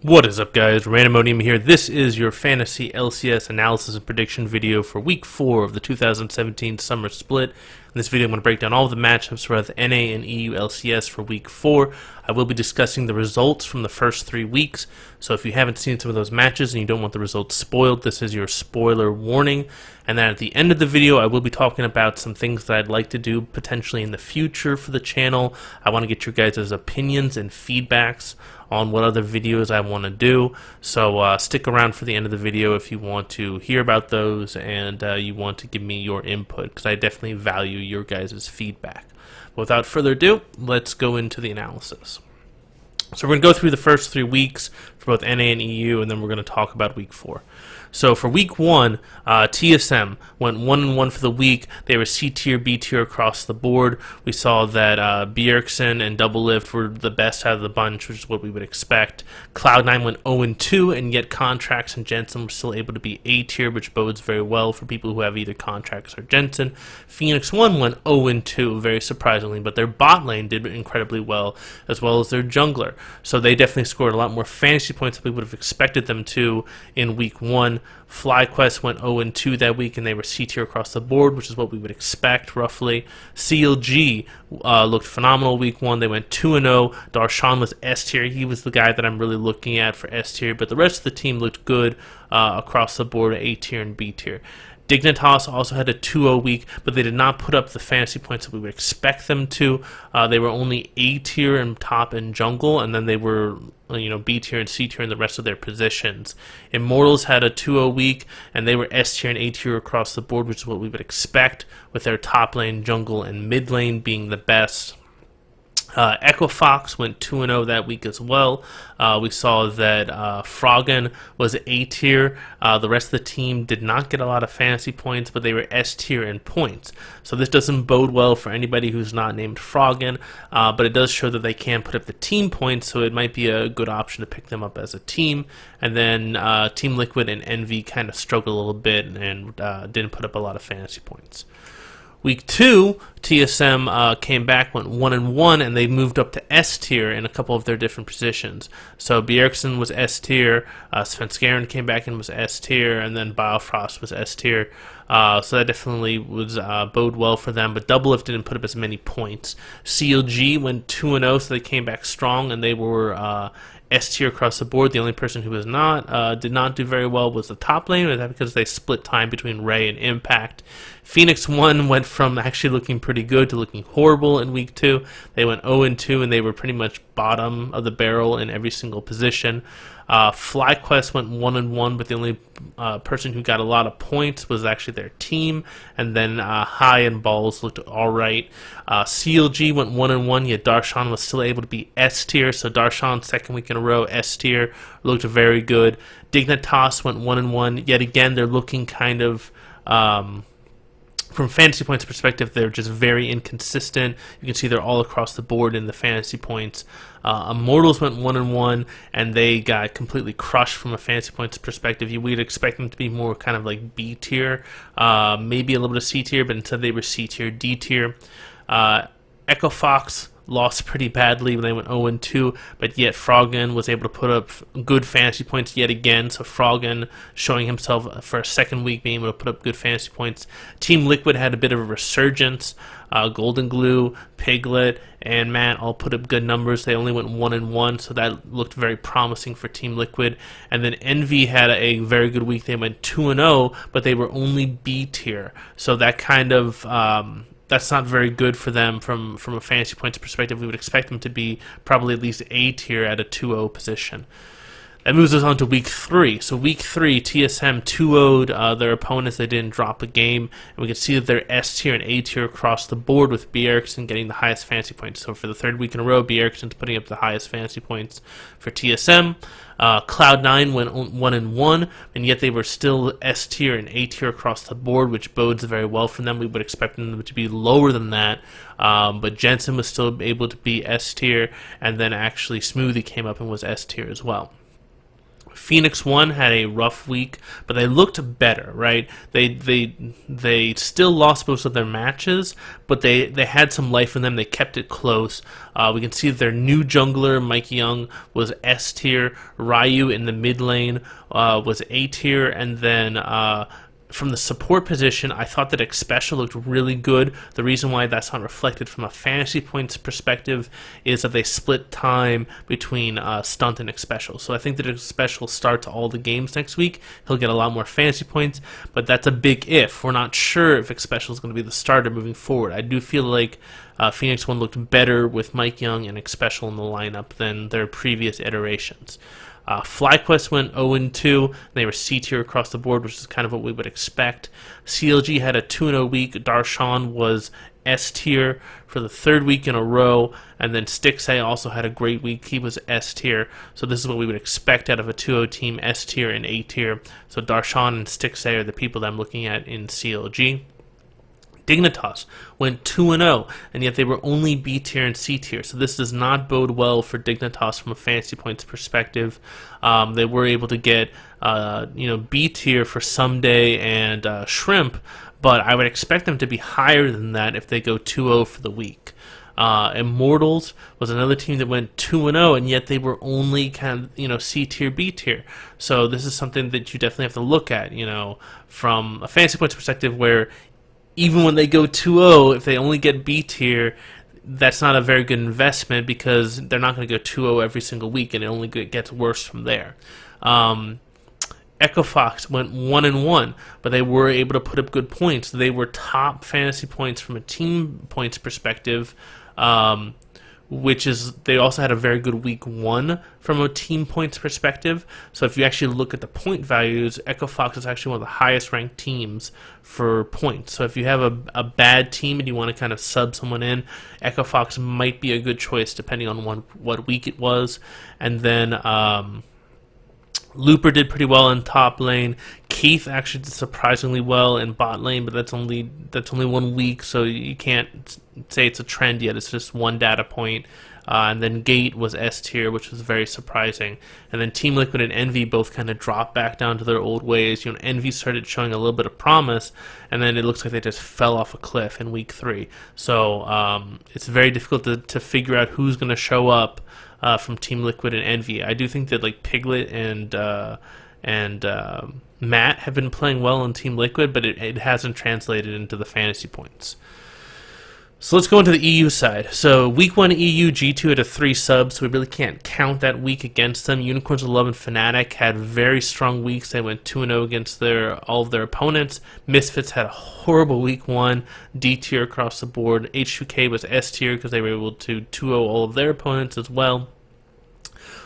What is up, guys? Randomonium here. This is your fantasy LCS analysis and prediction video for week 4 of the 2017 summer split. In this video, I'm going to break down all of the matchups for the NA and EU LCS for week 4. I will be discussing the results from the first 3 weeks. So if you haven't seen some of those matches and you don't want the results spoiled, this is your spoiler warning. And then at the end of the video, I will be talking about some things that I'd like to do potentially in the future for the channel. I want to get your guys' opinions and feedbacks on what other videos I want to do. So stick around for the end of the video if you want to hear about those and you want to give me your input, because I definitely value your guys' feedback. Without further ado, let's go into the analysis. So we're going to go through the first 3 weeks for both NA and EU, and then we're going to talk about week 4. So for week 1, TSM went 1-1 for the week. They were C tier, B tier across the board. We saw that Bjergsen and Double Lift were the best out of the bunch, which is what we would expect. Cloud9 went 0-2, and yet Contracts and Jensen were still able to be A tier, which bodes very well for people who have either Contracts or Jensen. Phoenix 1 went 0-2, very surprisingly, but their bot lane did incredibly well as their jungler. So they definitely scored a lot more fantasy points than we would have expected them to in week 1. FlyQuest went 0-2 that week, and they were C tier across the board, which is what we would expect, roughly. CLG looked phenomenal week 1. They went 2-0. Darshan was S tier. He was the guy that I'm really looking at for S tier, but the rest of the team looked good across the board, A tier and B tier. Dignitas also had a 2-0 week, but they did not put up the fantasy points that we would expect them to. They were only A tier in top and jungle, and then they were B tier and C tier in the rest of their positions. Immortals had a 2-0 week, and they were S tier and A tier across the board, which is what we would expect, with their top lane, jungle, and mid lane being the best. Equifox went 2-0 that week as well. We saw that Froggen was A tier. The rest of the team did not get a lot of fantasy points, but they were S tier in points. So this doesn't bode well for anybody who's not named Froggen, but it does show that they can put up the team points, so it might be a good option to pick them up as a team. And then Team Liquid and Envy kind of struggled a little bit and didn't put up a lot of fantasy points. Week 2, TSM came back, went 1-1, and they moved up to S tier in a couple of their different positions. So Bjergsen was S tier, Svenskeren came back and was S tier, and then Biofrost was S tier. So that definitely was bode well for them, but Double Lift didn't put up as many points. CLG went 2-0, so they came back strong, and they were S tier across the board. The only person who was not did not do very well was the top lane, and that's because they split time between Ray and Impact. Phoenix 1 went from actually looking pretty good to looking horrible in week 2. They went 0-2, and they were pretty much bottom of the barrel in every single position. FlyQuest went 1-1, but the only person who got a lot of points was actually their team. And then High and Balls looked alright. CLG went 1-1, yet Darshan was still able to be S tier. So Darshan, second week in a row, S tier, looked very good. Dignitas went 1-1. Yet again, they're looking kind of from fantasy points perspective, they're just very inconsistent. You can see they're all across the board in the fantasy points. Immortals went 1-1, and they got completely crushed from a fantasy points perspective. We'd expect them to be more kind of like B tier, maybe a little bit of C tier, but instead they were C tier, D tier. Equifox lost pretty badly when they went 0-2, but yet Froggen was able to put up good fantasy points yet again. So Froggen showing himself for a second week being able to put up good fantasy points. Team Liquid had a bit of a resurgence. Golden Glue, Piglet, and Matt all put up good numbers. They only went 1-1, so that looked very promising for Team Liquid. And then Envy had a very good week. They went 2-0, but they were only B tier. So that kind of that's not very good for them from a fantasy points perspective. We would expect them to be probably at least A tier at a 2-0 position. That moves us on to week 3. So week 3, TSM 2-0'd their opponents. They didn't drop a game, and we can see that they're S tier and A tier across the board, with Bjergsen getting the highest fantasy points. So for the 3rd week in a row, Bjergsen's putting up the highest fantasy points for TSM. Cloud9 went 1-1, and yet they were still S tier and A tier across the board, which bodes very well for them. We would expect them to be lower than that, but Jensen was still able to be S tier, and then actually Smoothie came up and was S tier as well. Phoenix One had a rough week, but they looked better, right? They still lost most of their matches, but they had some life in them. They kept it close. We can see that their new jungler, Mike Young, was S tier. Ryu in the mid lane was A tier, and then from the support position, I thought that Xpecial looked really good. The reason why that's not reflected from a fantasy points perspective is that they split time between Stunt and Xpecial. So I think that Xpecial starts all the games next week. He'll get a lot more fantasy points, but that's a big if. We're not sure if Xpecial is going to be the starter moving forward. I do feel like Phoenix One looked better with Mike Young and Xpecial in the lineup than their previous iterations. FlyQuest went 0-2. They were C tier across the board, which is kind of what we would expect. CLG had a 2-0 week. Darshan was S tier for the third week in a row, and then Stixay also had a great week. He was S tier, so this is what we would expect out of a 2-0 team: S tier and A tier. So Darshan and Stixay are the people that I'm looking at in CLG. Dignitas went 2-0, and yet they were only B tier and C tier. So this does not bode well for Dignitas from a fantasy points perspective. They were able to get B tier for Someday and Shrimp, but I would expect them to be higher than that if they go 2-0 for the week. Immortals was another team that went 2-0, and yet they were only kind of C tier, B tier. So this is something that you definitely have to look at, from a fantasy points perspective, where even when they go 2-0, if they only get B tier, that's not a very good investment because they're not going to go 2-0 every single week, and it only gets worse from there. Echo Fox went 1-1, but they were able to put up good points. They were top fantasy points from a team points perspective, which is they also had a very good week 1 from a team points perspective. So if you actually look at the point values, Echo Fox is actually one of the highest ranked teams for points. So if you have a bad team and you want to kind of sub someone in, Echo Fox might be a good choice depending on what week it was. And then Looper did pretty well in top lane. Keith actually did surprisingly well in bot lane, but that's only 1 week, so you can't say it's a trend yet. It's just one data point. And then Gate was S tier, which was very surprising. And then Team Liquid and Envy both kind of dropped back down to their old ways. Envy started showing a little bit of promise, and then it looks like they just fell off a cliff in week 3. So it's very difficult to figure out who's going to show up from Team Liquid and Envy. I do think that Piglet and Matt have been playing well in Team Liquid, but it hasn't translated into the fantasy points. So let's go into the EU side. So week 1 EU, G2 had a 3 subs, so we really can't count that week against them. Unicorns of Love and Fnatic had very strong weeks. They went 2-0 against all of their opponents. Misfits had a horrible week 1, D tier across the board. H2K was S tier because they were able to 2-0 all of their opponents as well.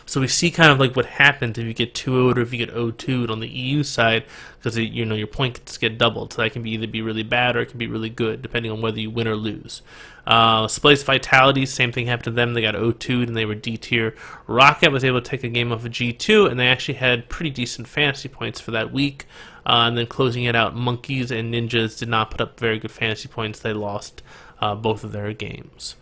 So we see kind of what happens if you get 2-0'd or if you get 0-2'd on the EU side, because your points get doubled. So that can either be really bad or it can be really good, depending on whether you win or lose. Splice Vitality, same thing happened to them. They got 0-2'd and they were D tier. Rocket was able to take a game off of G2, and they actually had pretty decent fantasy points for that week. And then closing it out, Monkeys and Ninjas did not put up very good fantasy points. They lost both of their games.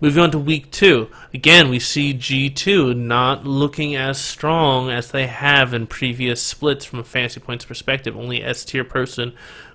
Moving on to week 2, again we see G2 not looking as strong as they have in previous splits from a fantasy points perspective. Only S tier person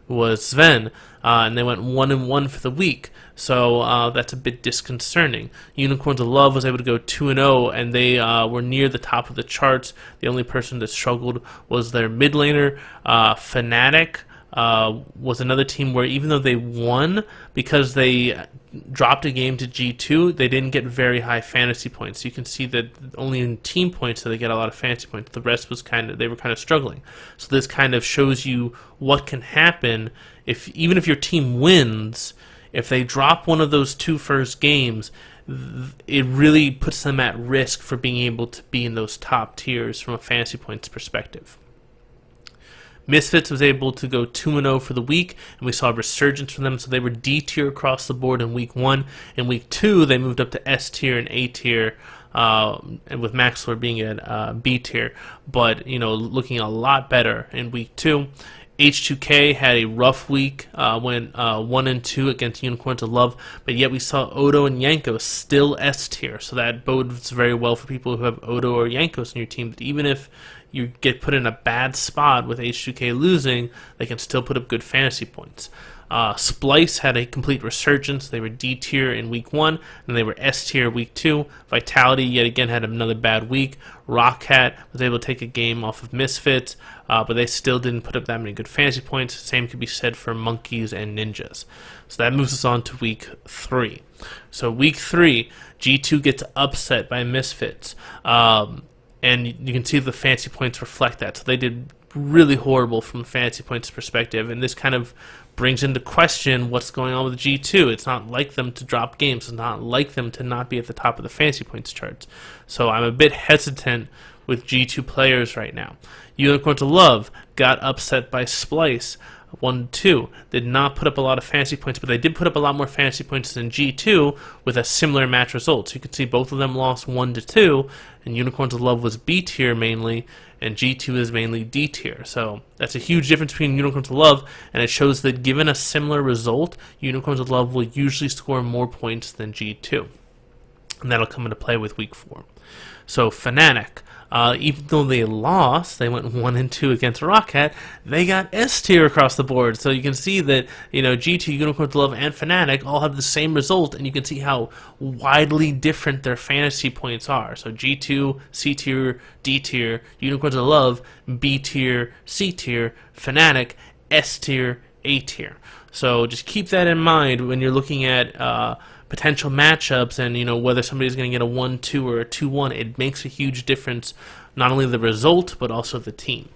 was Sven, and they went 1-1 for the week. So that's a bit disconcerting. Unicorns of Love was able to go 2-0, and they were near the top of the charts. The only person that struggled was their mid laner, Fnatic. Was another team where even though they won, because they dropped a game to G2, they didn't get very high fantasy points. You can see that only in team points did they get a lot of fantasy points. The rest was they were kind of struggling. So this kind of shows you what can happen even if your team wins. If they drop one of those 2 first games, it really puts them at risk for being able to be in those top tiers from a fantasy points perspective. Misfits was able to go 2-0 for the week, and we saw a resurgence from them, so they were D tier across the board in week 1. In week 2, they moved up to S tier and A tier, and with Maxler being at B tier, but looking a lot better in week 2. H2K had a rough week, went 1-2 against Unicorns of Love, but yet we saw Odo and Yankos still S tier, so that bodes very well for people who have Odo or Yankos in your team, that even if you get put in a bad spot with H2K losing, they can still put up good fantasy points. Splice had a complete resurgence. They were D tier in week 1, and they were S tier week 2. Vitality yet again had another bad week. Rockcat was able to take a game off of Misfits, but they still didn't put up that many good fantasy points. Same could be said for Monkeys and Ninjas. So that moves us on to week 3. So week 3, G2 gets upset by Misfits, and you can see the fantasy points reflect that. So they did really horrible from a fantasy points perspective, and this kind of brings into question what's going on with G2. It's not like them to drop games. It's not like them to not be at the top of the fantasy points charts. So I'm a bit hesitant with G2 players right now. Unicorns of Love got upset by Splice 1-2. Did not put up a lot of fantasy points, but they did put up a lot more fantasy points than G2 with a similar match result. So you can see both of them lost 1-2, and Unicorns of Love was B tier mainly, and G2 is mainly D tier. So that's a huge difference between Unicorns of Love, and it shows that given a similar result, Unicorns of Love will usually score more points than G2. And that'll come into play with week 4. So Fnatic, even though they lost, they went 1-2 against Rockcat, they got S tier across the board. So you can see that, G2, Unicorns of Love, and Fnatic all have the same result, and you can see how widely different their fantasy points are. So G2, C tier, D tier, Unicorns of Love, B tier, C tier, Fnatic, S tier, A tier. So just keep that in mind when you're looking at potential matchups, and whether somebody's going to get a 1-2 or a 2-1. It makes a huge difference, not only the result but also the team.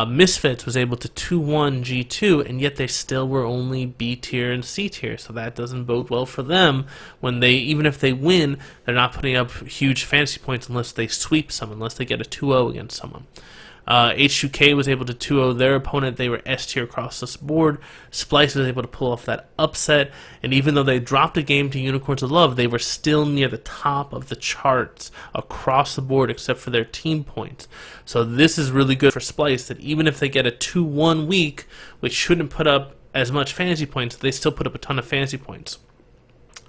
Misfits was able to 2-1 G2, and yet they still were only B tier and C tier, so that doesn't bode well for them. When even if they win, they're not putting up huge fantasy points unless they sweep someone, unless they get a 2-0 against someone. H2K was able to 2-0 their opponent. They were S tier across this board. Splice was able to pull off that upset, and even though they dropped a game to Unicorns of Love, they were still near the top of the charts across the board except for their team points. So this is really good for Splice, that even if they get a 2-1 week, which shouldn't put up as much fantasy points, they still put up a ton of fantasy points.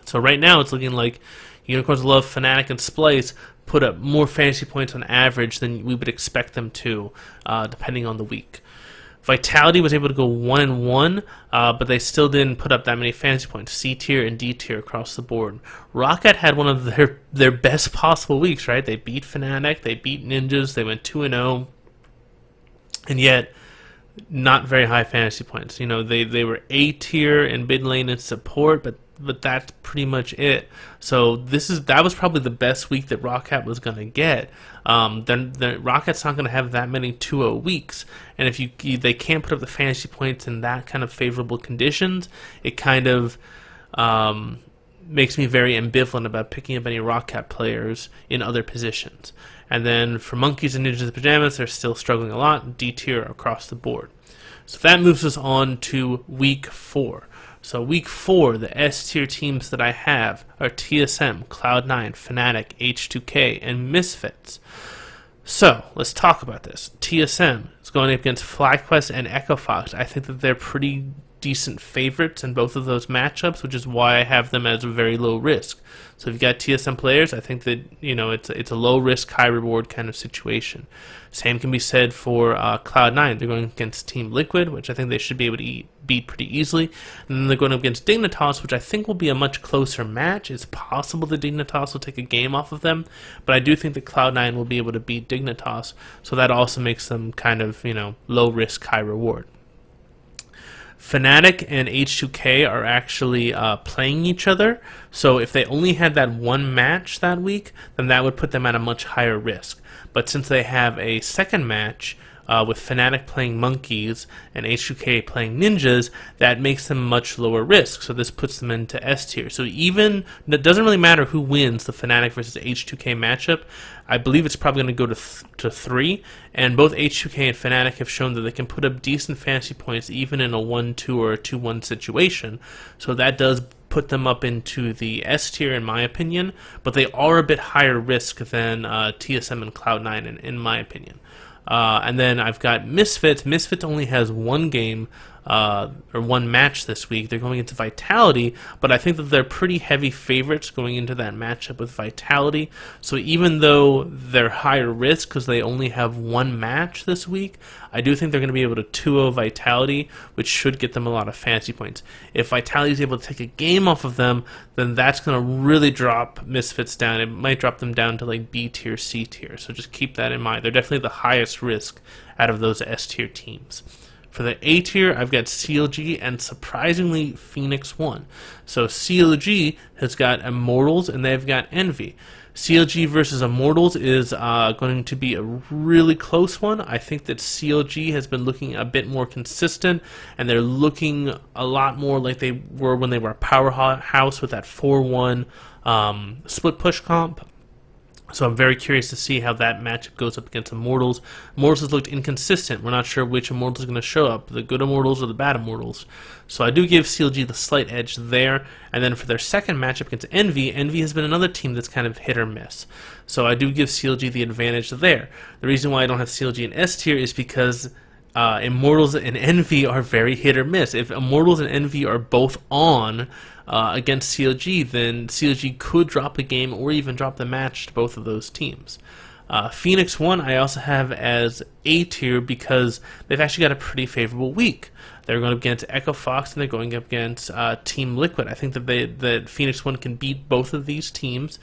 So right now it's looking like Unicorns of Love, Fnatic, and Splice put up more fantasy points on average than we would expect them to, depending on the week. Vitality was able to go 1-1, but they still didn't put up that many fantasy points, C tier and D tier across the board. Rocket had one of their best possible weeks, right? They beat Fnatic, they beat Ninjas, they went 2-0, and yet not very high fantasy points. They were A tier in mid lane and support, but that's pretty much it. So that was probably the best week that Rockcat was going to get. Then the Rocket's not going to have that many 2-0 weeks, and if they can't put up the fantasy points in that kind of favorable conditions, it kind of makes me very ambivalent about picking up any Rockcat players in other positions. And then for Monkeys and Ninjas in Pajamas, they're still struggling a lot, D tier across the board. So that moves us on to week 4. So week 4, the S tier teams that I have are TSM, Cloud9, Fnatic, H2K, and Misfits. So let's talk about this. TSM is going up against FlyQuest and Echo Fox. I think that they're pretty decent favorites in both of those matchups, which is why I have them as a very low risk. So if you've got TSM players, I think that it's a low risk, high reward kind of situation. Same can be said for Cloud9. They're going against Team Liquid, which I think they should be able to beat pretty easily. And then they're going up against Dignitas, which I think will be a much closer match. It's possible that Dignitas will take a game off of them, but I do think that Cloud9 will be able to beat Dignitas, so that also makes them kind of, low risk, high reward. Fnatic and H2K are actually playing each other, so if they only had that one match that week, then that would put them at a much higher risk. But since they have a second match with Fnatic playing Monkeys and H2K playing Ninjas, that makes them much lower risk, so this puts them into S tier. So it doesn't really matter who wins the Fnatic versus H2K matchup. I believe it's probably going to go to 3, and both H2K and Fnatic have shown that they can put up decent fantasy points even in a 1-2 or a 2-1 situation, so that does put them up into the S tier in my opinion, but they are a bit higher risk than TSM and Cloud9 in my opinion. And then I've got Misfits. Misfits only has one game or one match this week. They're going into Vitality, but I think that they're pretty heavy favorites going into that matchup with Vitality. So even though they're higher risk because they only have one match this week, I do think they're going to be able to 2-0 Vitality, which should get them a lot of fantasy points. If Vitality is able to take a game off of them, then that's going to really drop Misfits down. It might drop them down to like B tier, C tier. So just keep that in mind. They're definitely the highest risk out of those S tier teams. For the A tier, I've got CLG and surprisingly Phoenix 1. So CLG has got Immortals and they've got Envy. CLG versus Immortals is going to be a really close one. I think that CLG has been looking a bit more consistent, and they're looking a lot more like they were when they were a powerhouse with that 4-1 split push comp. So I'm very curious to see how that matchup goes up against Immortals. Immortals has looked inconsistent. We're not sure which Immortals is going to show up, the good Immortals or the bad Immortals. So I do give CLG the slight edge there. And then for their second matchup against Envy, Envy has been another team that's kind of hit or miss. So I do give CLG the advantage there. The reason why I don't have CLG in S tier is because Immortals and Envy are very hit or miss. If Immortals and Envy are both on against CLG, then CLG could drop a game or even drop the match to both of those teams. Phoenix 1 I also have as A tier because they've actually got a pretty favorable week. They're going up against Echo Fox and they're going up against Team Liquid. I think that Phoenix 1 can beat both of these teams.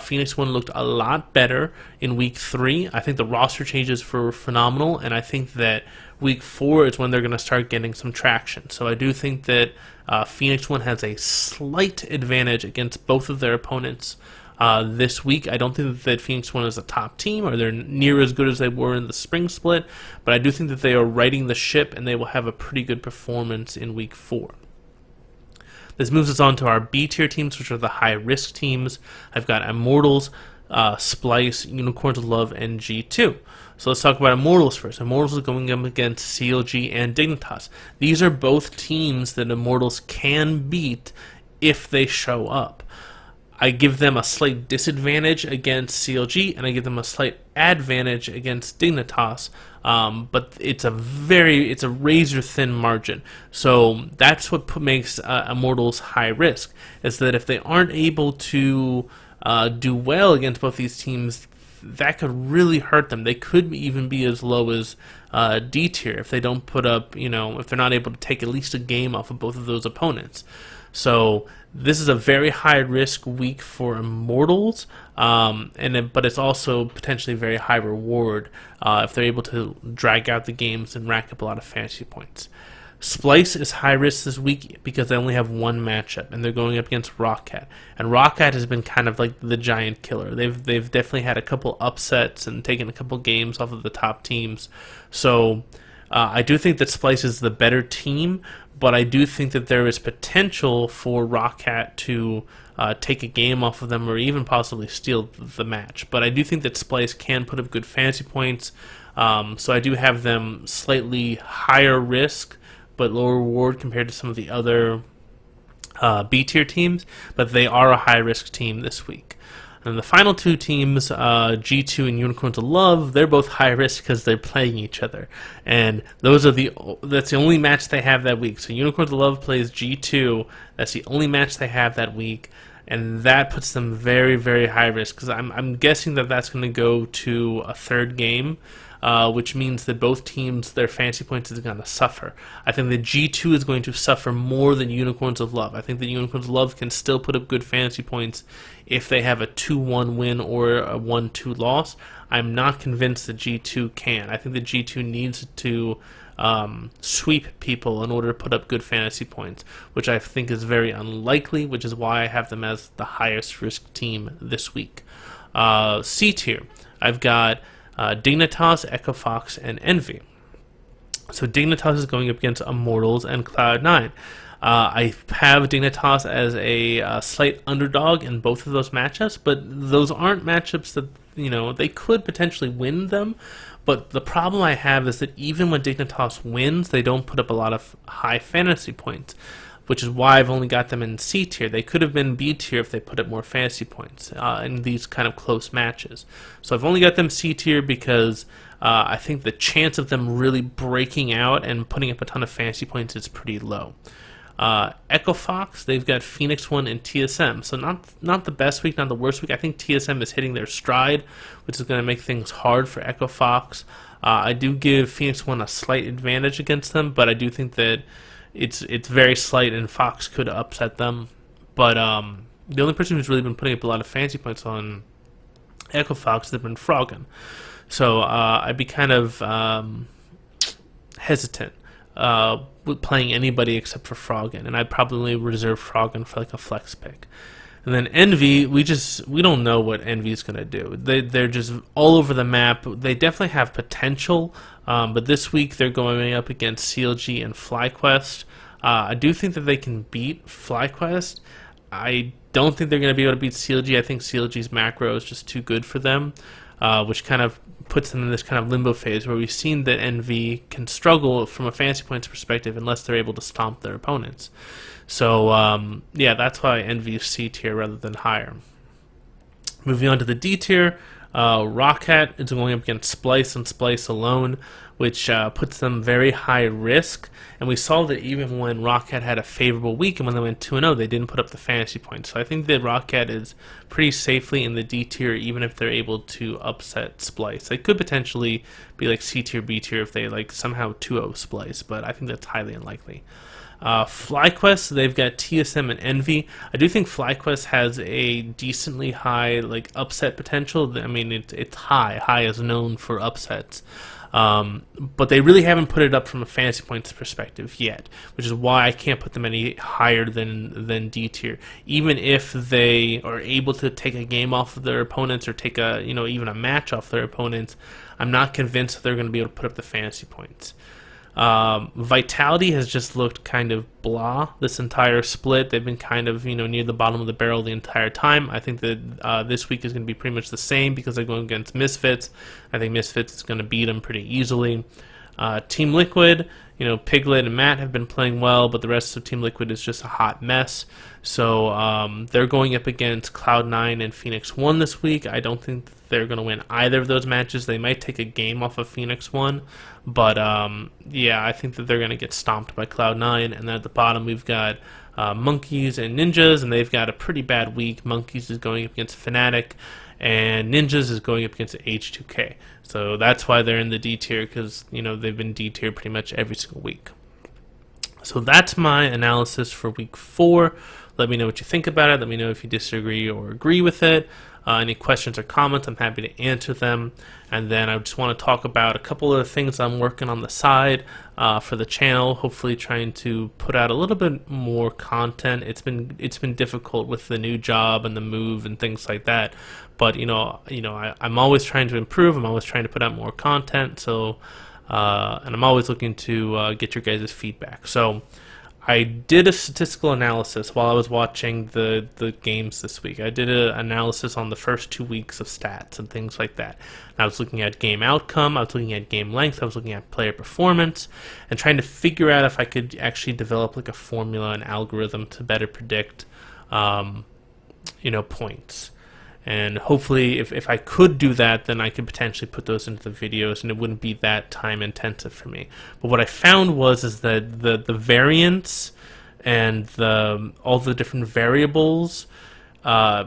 Phoenix 1 looked a lot better in week 3. I think the roster changes were phenomenal, and I think that week 4 is when they're going to start getting some traction. So I do think that Phoenix 1 has a slight advantage against both of their opponents this week. I don't think that Phoenix 1 is a top team, or they're near as good as they were in the spring split, but I do think that they are righting the ship and they will have a pretty good performance in week 4. This moves us on to our B tier teams, which are the high risk teams. I've got Immortals, Splice, Unicorns of Love, and G2. So let's talk about Immortals first. Immortals is going up against CLG and Dignitas. These are both teams that Immortals can beat if they show up. I give them a slight disadvantage against CLG, and I give them a slight advantage against Dignitas. But it's a razor thin margin. So that's what makes Immortals high risk, is that if they aren't able to do well against both these teams, that could really hurt them. They could even be as low as D tier if they don't put up, if they're not able to take at least a game off of both of those opponents. So this is a very high risk week for Immortals, but it's also potentially a very high reward if they're able to drag out the games and rack up a lot of fantasy points. Splice is high risk this week because they only have one matchup, and they're going up against Rockcat. And Rockcat has been kind of like the giant killer. They've definitely had a couple upsets and taken a couple games off of the top teams. So I do think that Splice is the better team, but I do think that there is potential for Rockcat to take a game off of them or even possibly steal the match. But I do think that Splice can put up good fantasy points, so I do have them slightly higher risk but lower reward compared to some of the other B tier teams, but they are a high risk team this week. And the final two teams, G2 and Unicorns of Love, they're both high risk because they're playing each other, and that's the only match they have that week. So Unicorns of Love plays G2. That's the only match they have that week, and that puts them very, very high risk because I'm guessing that that's going to go to a third game. Which means that both teams, their fantasy points is going to suffer. I think that G2 is going to suffer more than Unicorns of Love. I think that Unicorns of Love can still put up good fantasy points if they have a 2-1 win or a 1-2 loss. I'm not convinced that G2 can. I think that G2 needs to sweep people in order to put up good fantasy points, which I think is very unlikely, which is why I have them as the highest risk team this week. C tier, I've got Dignitas, Echo Fox, and Envy. So Dignitas is going up against Immortals and Cloud9. I have Dignitas as a slight underdog in both of those matchups, but those aren't matchups that, they could potentially win them. But the problem I have is that even when Dignitas wins, they don't put up a lot of high fantasy points. which is why I've only got them in C tier. They could have been B tier if they put up more fantasy points in these kind of close matches. So I've only got them C tier because I think the chance of them really breaking out and putting up a ton of fantasy points is pretty low. Echo Fox, they've got Phoenix 1 and TSM, so not the best week, not the worst week. I think TSM is hitting their stride, which is going to make things hard for Echo Fox. I do give Phoenix 1 a slight advantage against them, but I do think that it's very slight and Fox could upset them. But the only person who's really been putting up a lot of fantasy points on Echo Fox has been Froggen. So I'd be kind of hesitant with playing anybody except for Froggen, and I'd probably reserve Froggen for like a flex pick. And then Envy, we don't know what Envy is going to do. They're just all over the map. They definitely have potential, but this week they're going up against CLG and FlyQuest. I do think that they can beat FlyQuest. I don't think they're going to be able to beat CLG. I think CLG's macro is just too good for them, which kind of puts them in this kind of limbo phase where we've seen that Envy can struggle from a fantasy points perspective unless they're able to stomp their opponents. So, yeah, that's why Envy is C tier rather than higher. Moving on to the D tier, Rockhat is going up against Splice and Splice alone, which puts them very high risk. And we saw that even when Rockhat had a favorable week and when they went 2-0, they didn't put up the fantasy points. So I think that Rockhat is pretty safely in the D tier, even if they're able to upset Splice. They could potentially be like C tier, B tier if they like somehow 2-0 Splice, but I think that's highly unlikely. FlyQuest, they've got TSM and Envy. I do think FlyQuest has a decently high like upset potential. I mean, it's high. High is known for upsets. But they really haven't put it up from a fantasy points perspective yet, which is why I can't put them any higher than D tier. Even if they are able to take a game off of their opponents or take a even a match off their opponents, I'm not convinced that they're going to be able to put up the fantasy points. Vitality has just looked kind of blah this entire split. They've been kind of near the bottom of the barrel the entire time. I think that this week is going to be pretty much the same because they're going against Misfits. I think Misfits is going to beat them pretty easily. Team Liquid, Piglet and Matt have been playing well, but the rest of Team Liquid is just a hot mess. So they're going up against Cloud9 and Phoenix 1 this week. I don't think they're going to win either of those matches. They might take a game off of Phoenix 1, but yeah, I think that they're going to get stomped by Cloud9. And then at the bottom we've got Monkeys and Ninjas, and they've got a pretty bad week. Monkeys is going up against Fnatic, and Ninjas is going up against H2K. So that's why they're in the D tier, because they've been D tier pretty much every single week. So that's my analysis for week 4. Let me know what you think about it. Let me know if you disagree or agree with it. Any questions or comments, I'm happy to answer them. And then I just want to talk about a couple of things I'm working on the side for the channel. Hopefully, trying to put out a little bit more content. It's been difficult with the new job and the move and things like that. But I'm always trying to improve. I'm always trying to put out more content. So, and I'm always looking to get your guys' feedback. So, I did a statistical analysis while I was watching the games this week. I did an analysis on the first 2 weeks of stats and things like that. And I was looking at game outcome, I was looking at game length, I was looking at player performance, and trying to figure out if I could actually develop like a formula, an algorithm to better predict, points. And hopefully, if I could do that, then I could potentially put those into the videos, and it wouldn't be that time intensive for me. But what I found is that the variance and all the different variables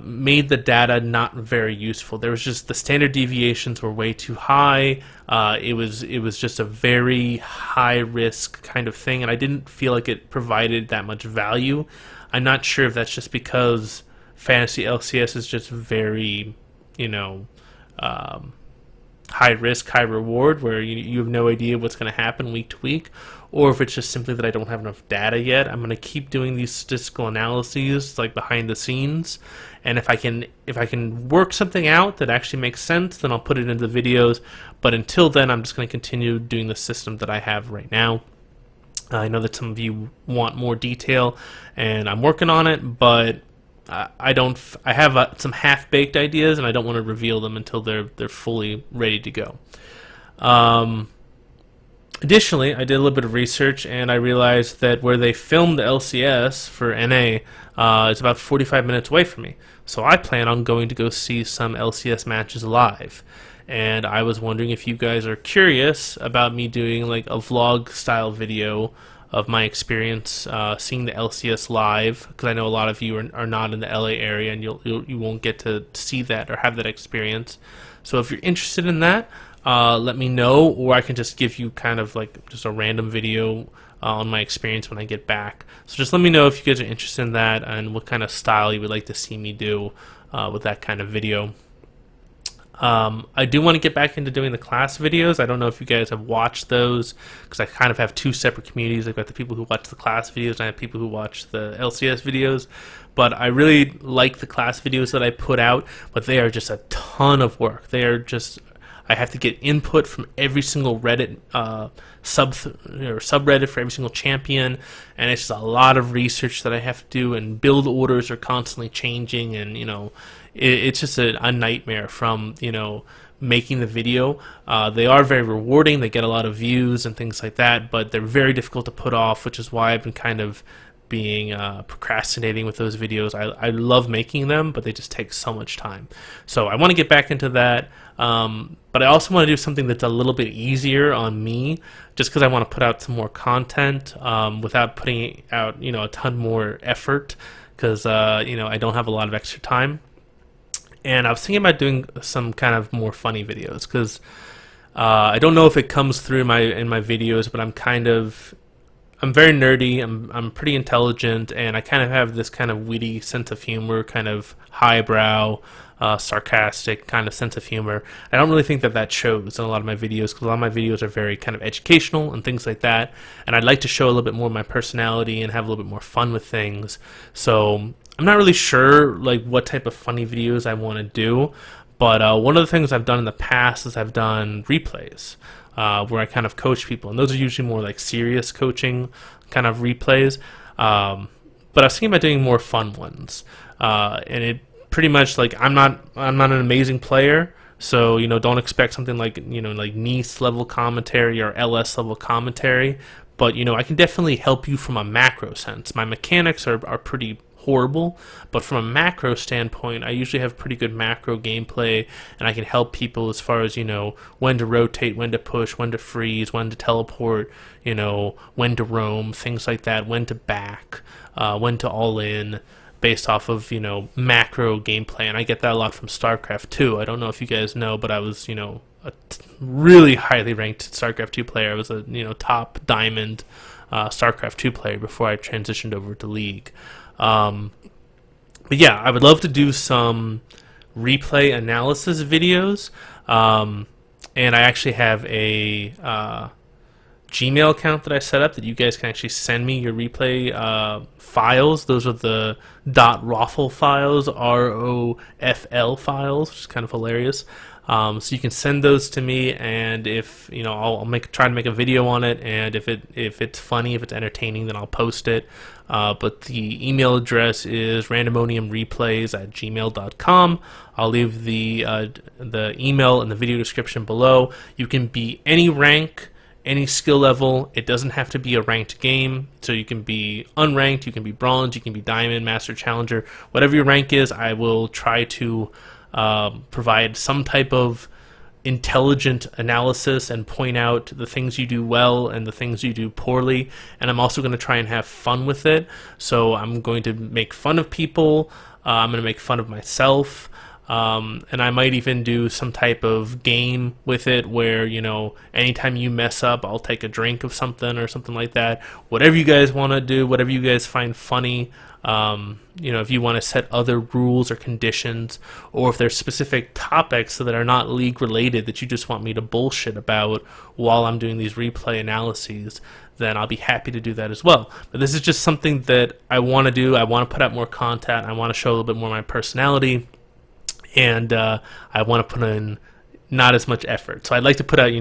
made the data not very useful. There was just the standard deviations were way too high. It was just a very high risk kind of thing, and I didn't feel like it provided that much value. I'm not sure if that's just because Fantasy LCS is just very, high risk, high reward, where you have no idea what's going to happen week to week, or if it's just simply that I don't have enough data yet. I'm going to keep doing these statistical analyses like behind the scenes, and if I can work something out that actually makes sense, then I'll put it into the videos. But until then, I'm just going to continue doing the system that I have right now. I know that some of you want more detail, and I'm working on it, but I have some half-baked ideas, and I don't want to reveal them until they're fully ready to go. Additionally, I did a little bit of research and I realized that where they filmed the LCS for NA is about 45 minutes away from me. So I plan on going to go see some LCS matches live. And I was wondering if you guys are curious about me doing like a vlog style video of my experience seeing the LCS live, because I know a lot of you are not in the LA area and you won't get to see that or have that experience. So if you're interested in that, let me know, or I can just give you kind of like just a random video on my experience when I get back. So just let me know if you guys are interested in that and what kind of style you would like to see me do with that kind of video. I do want to get back into doing the class videos. I don't know if you guys have watched those, because I kind of have two separate communities. I've got the people who watch the class videos and I have people who watch the LCS videos. But I really like the class videos that I put out, but they are just a ton of work. They are just, I have to get input from every single Reddit subreddit for every single champion, and it's just a lot of research that I have to do, and build orders are constantly changing, and it's just a nightmare from making the video. They are very rewarding, they get a lot of views and things like that, but they're very difficult to put off, which is why I've been kind of being procrastinating with those videos. I love making them, but they just take so much time. So I want to get back into that, but I also want to do something that's a little bit easier on me, just because I want to put out some more content without putting out a ton more effort, because I don't have a lot of extra time. And I was thinking about doing some kind of more funny videos, because I don't know if it comes through in my videos, but I'm very nerdy, I'm pretty intelligent, and I kind of have this kind of witty sense of humor, kind of highbrow, sarcastic kind of sense of humor. I don't really think that shows in a lot of my videos, because a lot of my videos are very kind of educational and things like that, and I'd like to show a little bit more of my personality and have a little bit more fun with things. So I'm not really sure like what type of funny videos I want to do, but one of the things I've done in the past is I've done replays. Where I kind of coach people, and those are usually more like serious coaching kind of replays. But I was thinking about doing more fun ones, and it pretty much like I'm not an amazing player, so don't expect something like like Nice level commentary or LS level commentary. But I can definitely help you from a macro sense. My mechanics are pretty horrible, but from a macro standpoint, I usually have pretty good macro gameplay, and I can help people as far as when to rotate, when to push, when to freeze, when to teleport, when to roam, things like that, when to back, when to all in, based off of macro gameplay. And I get that a lot from StarCraft 2. I don't know if you guys know, but I was a really highly ranked StarCraft 2 player. I was a top diamond StarCraft 2 player before I transitioned over to League. But yeah, I would love to do some replay analysis videos, and I actually have a Gmail account that I set up that you guys can actually send me your replay files. Those are the .roffle files, ROFL files, which is kind of hilarious. So you can send those to me, and if I'll try to make a video on it, and if it's funny, if it's entertaining, then I'll post it. But the email address is randomoniumreplays@gmail.com. I'll leave the email in the video description below. You can be any rank, any skill level. It doesn't have to be a ranked game, so you can be unranked, you can be bronze, you can be diamond, master, challenger, whatever your rank is. I will try to provide some type of intelligent analysis and point out the things you do well and the things you do poorly, and I'm also going to try and have fun with it. So I'm going to make fun of people, I'm going to make fun of myself, and I might even do some type of game with it where anytime you mess up, I'll take a drink of something or something like that. Whatever you guys want to do, whatever you guys find funny. If you want to set other rules or conditions, or if there's specific topics that are not league related that you just want me to bullshit about while I'm doing these replay analyses, then I'll be happy to do that as well. But this is just something that I want to do. I want to put out more content. I want to show a little bit more of my personality, and I want to put in not as much effort. So I'd like to put out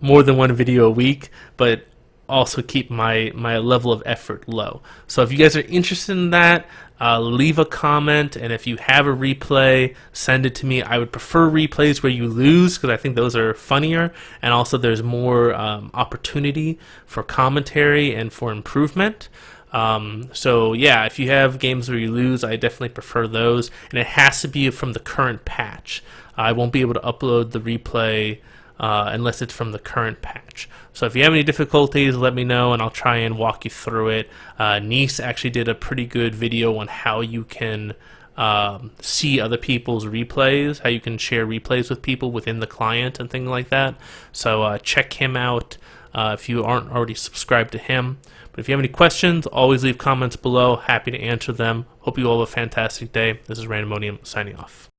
more than one video a week, but also keep my level of effort low. So if you guys are interested in that, leave a comment, and if you have a replay, send it to me. I would prefer replays where you lose, because I think those are funnier, and also there's more opportunity for commentary and for improvement. So yeah, if you have games where you lose, I definitely prefer those, and it has to be from the current patch. I won't be able to upload the replay unless it's from the current patch. So if you have any difficulties, let me know and I'll try and walk you through it. Nice actually did a pretty good video on how you can see other people's replays, how you can share replays with people within the client and things like that. So check him out if you aren't already subscribed to him. But if you have any questions, always leave comments below. Happy to answer them. Hope you all have a fantastic day. This is Randomonium signing off.